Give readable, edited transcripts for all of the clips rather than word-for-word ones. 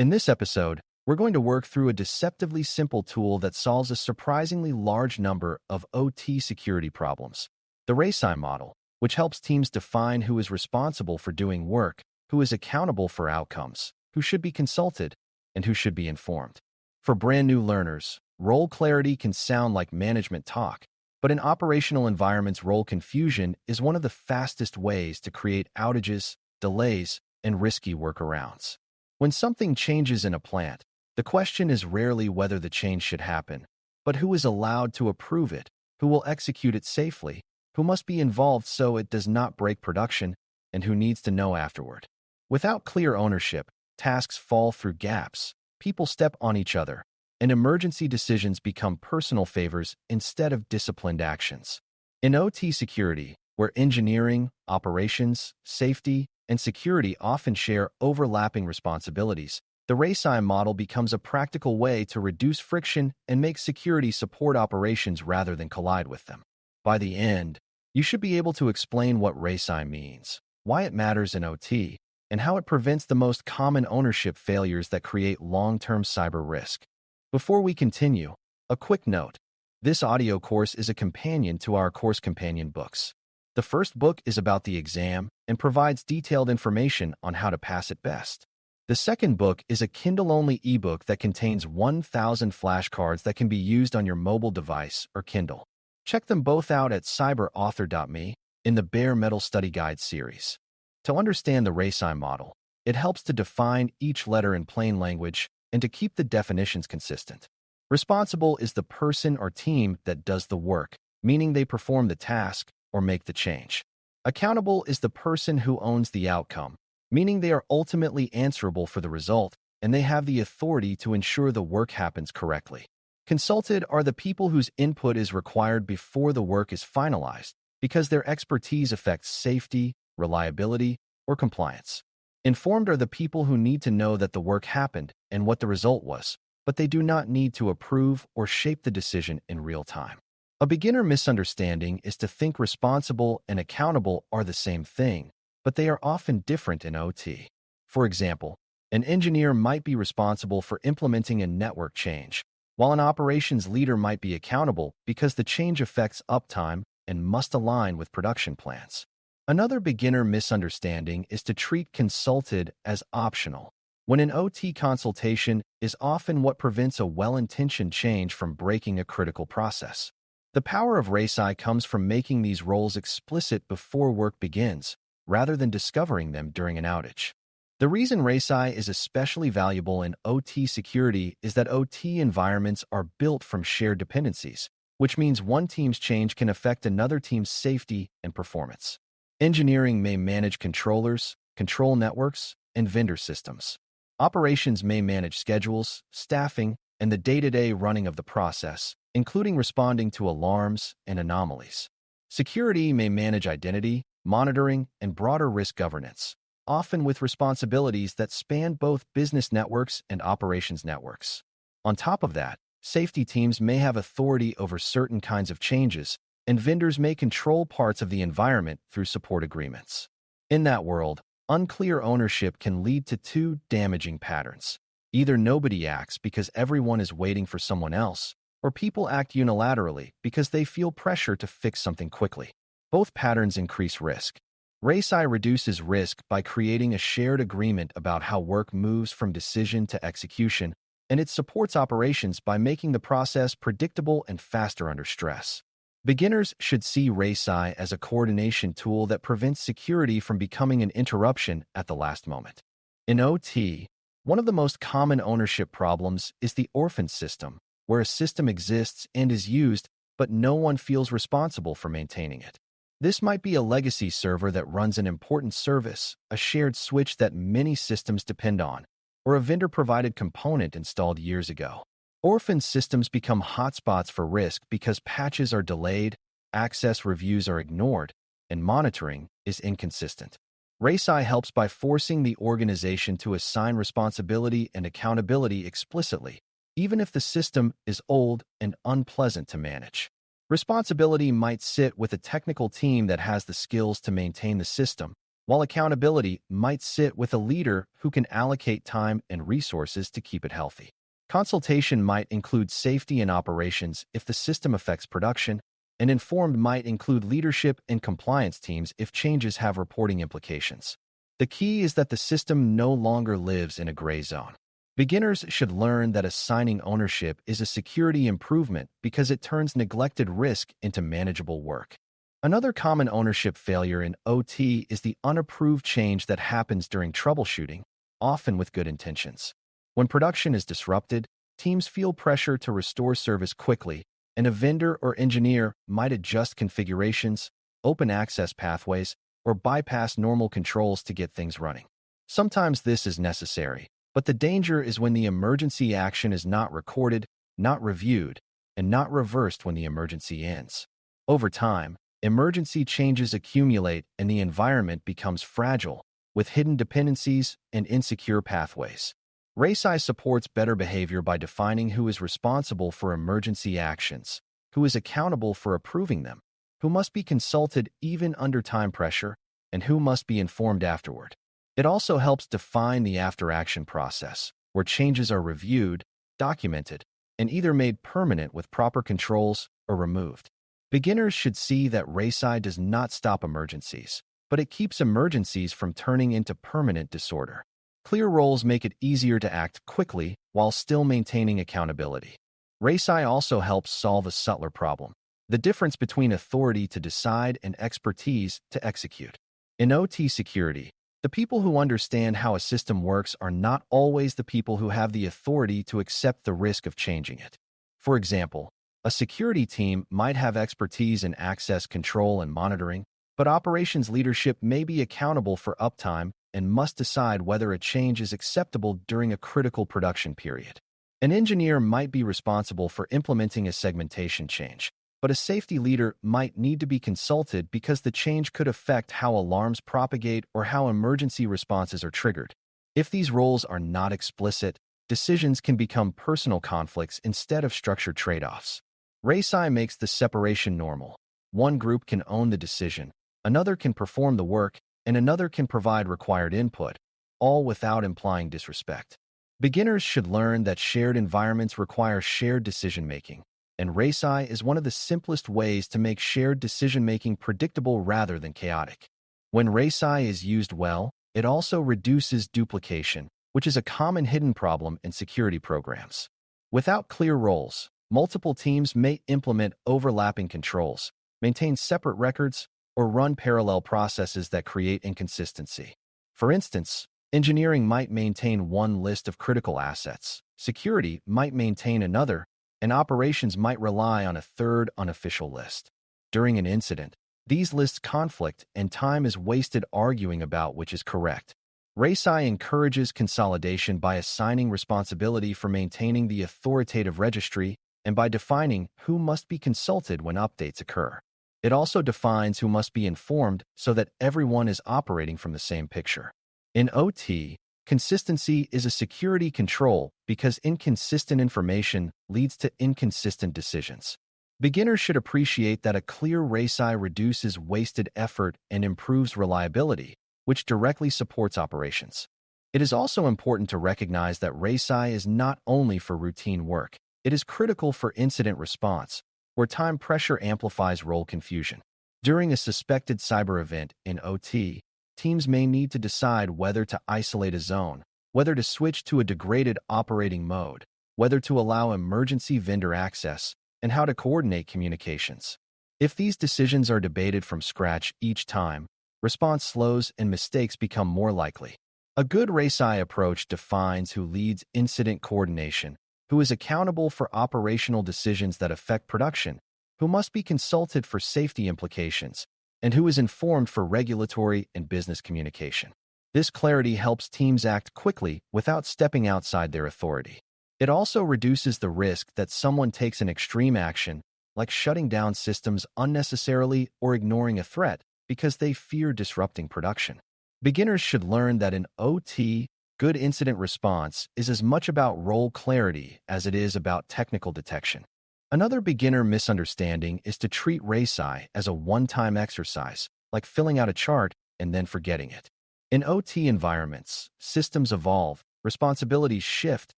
In this episode, we're going to work through a deceptively simple tool that solves a surprisingly large number of OT security problems. The RACI model, which helps teams define who is responsible for doing work, who is accountable for outcomes, who should be consulted, and who should be informed. For brand new learners, role clarity can sound like management talk, but in operational environments, role confusion is one of the fastest ways to create outages, delays, and risky workarounds. When something changes in a plant, the question is rarely whether the change should happen, but who is allowed to approve it, who will execute it safely, who must be involved so it does not break production, and who needs to know afterward. Without clear ownership, tasks fall through gaps, people step on each other, and emergency decisions become personal favors instead of disciplined actions. In OT security, where engineering, operations, safety, and security often share overlapping responsibilities, the RACI model becomes a practical way to reduce friction and make security support operations rather than collide with them. By the end, you should be able to explain what RACI means, why it matters in OT, and how it prevents the most common ownership failures that create long-term cyber risk. Before we continue, a quick note. This audio course is a companion to our course companion books. The first book is about the exam and provides detailed information on how to pass it best. The second book is a Kindle-only ebook that contains 1,000 flashcards that can be used on your mobile device or Kindle. Check them both out at cyber.author.me in the Bare Metal Study Guide series. To understand the RACI model, it helps to define each letter in plain language and to keep the definitions consistent. Responsible is the person or team that does the work, meaning they perform the task or make the change. Accountable is the person who owns the outcome, meaning they are ultimately answerable for the result and they have the authority to ensure the work happens correctly. Consulted are the people whose input is required before the work is finalized because their expertise affects safety, reliability, or compliance. Informed are the people who need to know that the work happened and what the result was, but they do not need to approve or shape the decision in real time. A beginner misunderstanding is to think responsible and accountable are the same thing, but they are often different in OT. For example, an engineer might be responsible for implementing a network change, while an operations leader might be accountable because the change affects uptime and must align with production plans. Another beginner misunderstanding is to treat consulted as optional, when an OT consultation is often what prevents a well-intentioned change from breaking a critical process. The power of RACI comes from making these roles explicit before work begins, rather than discovering them during an outage. The reason RACI is especially valuable in OT security is that OT environments are built from shared dependencies, which means one team's change can affect another team's safety and performance. Engineering may manage controllers, control networks, and vendor systems. Operations may manage schedules, staffing, and the day-to-day running of the process, including responding to alarms and anomalies. Security may manage identity, monitoring, and broader risk governance, often with responsibilities that span both business networks and operations networks. On top of that, safety teams may have authority over certain kinds of changes, and vendors may control parts of the environment through support agreements. In that world, unclear ownership can lead to two damaging patterns. Either nobody acts because everyone is waiting for someone else, or people act unilaterally because they feel pressure to fix something quickly. Both patterns increase risk. RACI reduces risk by creating a shared agreement about how work moves from decision to execution, and it supports operations by making the process predictable and faster under stress. Beginners should see RACI as a coordination tool that prevents security from becoming an interruption at the last moment. In OT, one of the most common ownership problems is the orphan system, where a system exists and is used, but no one feels responsible for maintaining it. This might be a legacy server that runs an important service, a shared switch that many systems depend on, or a vendor-provided component installed years ago. Orphan systems become hotspots for risk because patches are delayed, access reviews are ignored, and monitoring is inconsistent. RACI helps by forcing the organization to assign responsibility and accountability explicitly, even if the system is old and unpleasant to manage. Responsibility might sit with a technical team that has the skills to maintain the system, while accountability might sit with a leader who can allocate time and resources to keep it healthy. Consultation might include safety and operations if the system affects production, and informed might include leadership and compliance teams if changes have reporting implications. The key is that the system no longer lives in a gray zone. Beginners should learn that assigning ownership is a security improvement because it turns neglected risk into manageable work. Another common ownership failure in OT is the unapproved change that happens during troubleshooting, often with good intentions. When production is disrupted, teams feel pressure to restore service quickly, and a vendor or engineer might adjust configurations, open access pathways, or bypass normal controls to get things running. Sometimes this is necessary, but the danger is when the emergency action is not recorded, not reviewed, and not reversed when the emergency ends. Over time, emergency changes accumulate and the environment becomes fragile, with hidden dependencies and insecure pathways. RACI supports better behavior by defining who is responsible for emergency actions, who is accountable for approving them, who must be consulted even under time pressure, and who must be informed afterward. It also helps define the after-action process, where changes are reviewed, documented, and either made permanent with proper controls or removed. Beginners should see that RACI does not stop emergencies, but it keeps emergencies from turning into permanent disorder. Clear roles make it easier to act quickly while still maintaining accountability. RACI also helps solve a subtler problem: the difference between authority to decide and expertise to execute. In OT security, the people who understand how a system works are not always the people who have the authority to accept the risk of changing it. For example, a security team might have expertise in access control and monitoring, but operations leadership may be accountable for uptime and must decide whether a change is acceptable during a critical production period. An engineer might be responsible for implementing a segmentation change, but a safety leader might need to be consulted because the change could affect how alarms propagate or how emergency responses are triggered. If these roles are not explicit, decisions can become personal conflicts instead of structured trade-offs. RACI makes the separation normal. One group can own the decision, another can perform the work, and another can provide required input, all without implying disrespect. Beginners should learn that shared environments require shared decision-making, and RACI is one of the simplest ways to make shared decision-making predictable rather than chaotic. When RACI is used well, it also reduces duplication, which is a common hidden problem in security programs. Without clear roles, multiple teams may implement overlapping controls, maintain separate records, or run parallel processes that create inconsistency. For instance, engineering might maintain one list of critical assets, security might maintain another, and operations might rely on a third unofficial list. During an incident, these lists conflict and time is wasted arguing about which is correct. RACI encourages consolidation by assigning responsibility for maintaining the authoritative registry and by defining who must be consulted when updates occur. It also defines who must be informed so that everyone is operating from the same picture. In OT, consistency is a security control because inconsistent information leads to inconsistent decisions. Beginners should appreciate that a clear RACI reduces wasted effort and improves reliability, which directly supports operations. It is also important to recognize that RACI is not only for routine work, it is critical for incident response, where time pressure amplifies role confusion. During a suspected cyber event in OT, teams may need to decide whether to isolate a zone, whether to switch to a degraded operating mode, whether to allow emergency vendor access, and how to coordinate communications. If these decisions are debated from scratch each time, response slows and mistakes become more likely. A good RACI approach defines who leads incident coordination, who is accountable for operational decisions that affect production, who must be consulted for safety implications, and who is informed for regulatory and business communication. This clarity helps teams act quickly without stepping outside their authority. It also reduces the risk that someone takes an extreme action, like shutting down systems unnecessarily or ignoring a threat, because they fear disrupting production. Beginners should learn that in OT, good incident response is as much about role clarity as it is about technical detection. Another beginner misunderstanding is to treat RACI as a one-time exercise, like filling out a chart, and then forgetting it. In OT environments, systems evolve, responsibilities shift,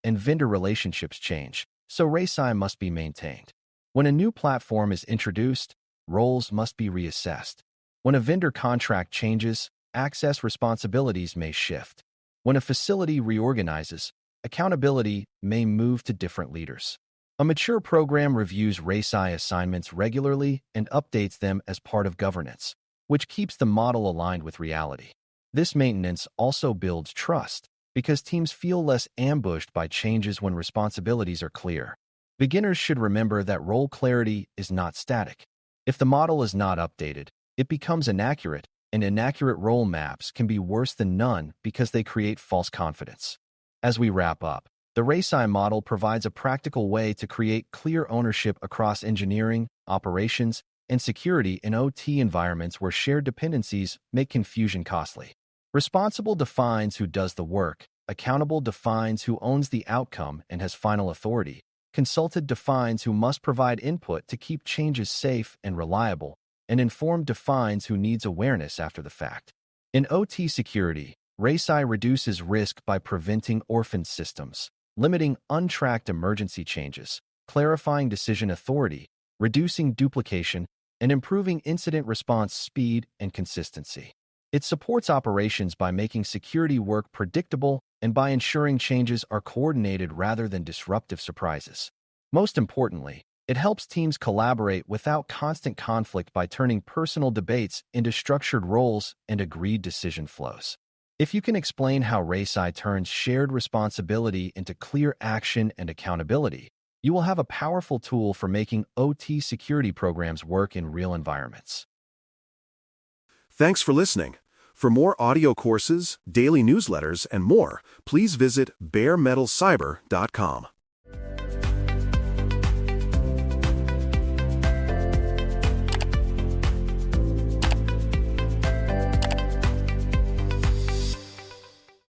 and vendor relationships change, so RACI must be maintained. When a new platform is introduced, roles must be reassessed. When a vendor contract changes, access responsibilities may shift. When a facility reorganizes, accountability may move to different leaders. A mature program reviews RACI assignments regularly and updates them as part of governance, which keeps the model aligned with reality. This maintenance also builds trust because teams feel less ambushed by changes when responsibilities are clear. Beginners should remember that role clarity is not static. If the model is not updated, it becomes inaccurate, and inaccurate role maps can be worse than none because they create false confidence. As we wrap up, the RACI model provides a practical way to create clear ownership across engineering, operations, and security in OT environments where shared dependencies make confusion costly. Responsible defines who does the work, accountable defines who owns the outcome and has final authority, consulted defines who must provide input to keep changes safe and reliable, and informed defines who needs awareness after the fact. In OT security, RACI reduces risk by preventing orphaned systems, limiting untracked emergency changes, clarifying decision authority, reducing duplication, and improving incident response speed and consistency. It supports operations by making security work predictable and by ensuring changes are coordinated rather than disruptive surprises. Most importantly, it helps teams collaborate without constant conflict by turning personal debates into structured roles and agreed decision flows. If you can explain how RACI turns shared responsibility into clear action and accountability, you will have a powerful tool for making OT security programs work in real environments. Thanks for listening. For more audio courses, daily newsletters, and more, please visit baremetalcyber.com.